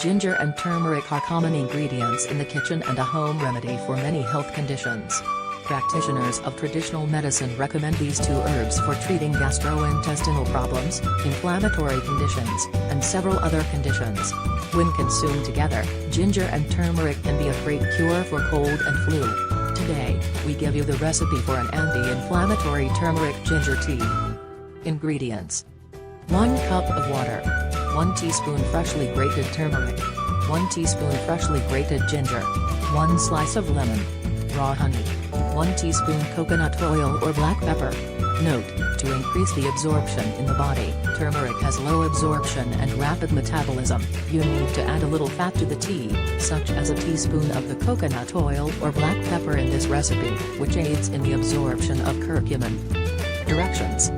Ginger and turmeric are common ingredients in the kitchen and a home remedy for many health conditions. Practitioners of traditional medicine recommend these two herbs for treating gastrointestinal problems, inflammatory conditions, and several other conditions. When consumed together, ginger and turmeric can be a great cure for cold and flu. Today, we give you the recipe for an anti-inflammatory turmeric ginger tea. Ingredients: 1 cup of water, 1 teaspoon freshly grated turmeric, 1 teaspoon freshly grated ginger, 1 slice of lemon, raw honey, 1 teaspoon coconut oil or black pepper. Note, to increase the absorption in the body, turmeric has low absorption and rapid metabolism. You need to add a little fat to the tea, such as a teaspoon of the coconut oil or black pepper in this recipe, which aids in the absorption of curcumin. Directions: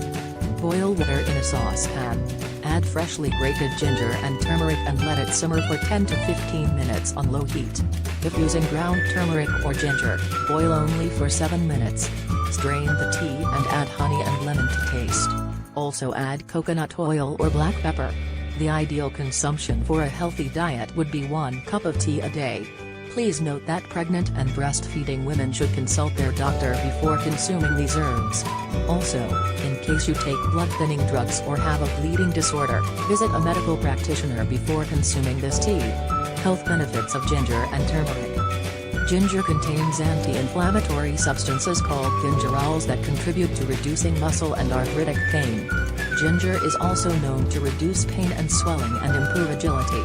boil water in a saucepan. Add freshly grated ginger and turmeric and let it simmer for 10 to 15 minutes on low heat. If using ground turmeric or ginger, boil only for 7 minutes. Strain the tea and add honey and lemon to taste. Also add coconut oil or black pepper. The ideal consumption for a healthy diet would be 1 cup of tea a day. Please note that pregnant and breastfeeding women should consult their doctor before consuming these herbs. Also, in case you take blood-thinning drugs or have a bleeding disorder, visit a medical practitioner before consuming this tea. Health benefits of ginger and turmeric. Ginger contains anti-inflammatory substances called gingerols that contribute to reducing muscle and arthritic pain. Ginger is also known to reduce pain and swelling and improve agility.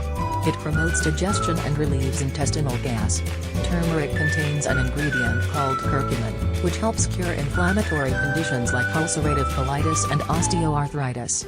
It promotes digestion and relieves intestinal gas. Turmeric contains an ingredient called curcumin, which helps cure inflammatory conditions like ulcerative colitis and osteoarthritis.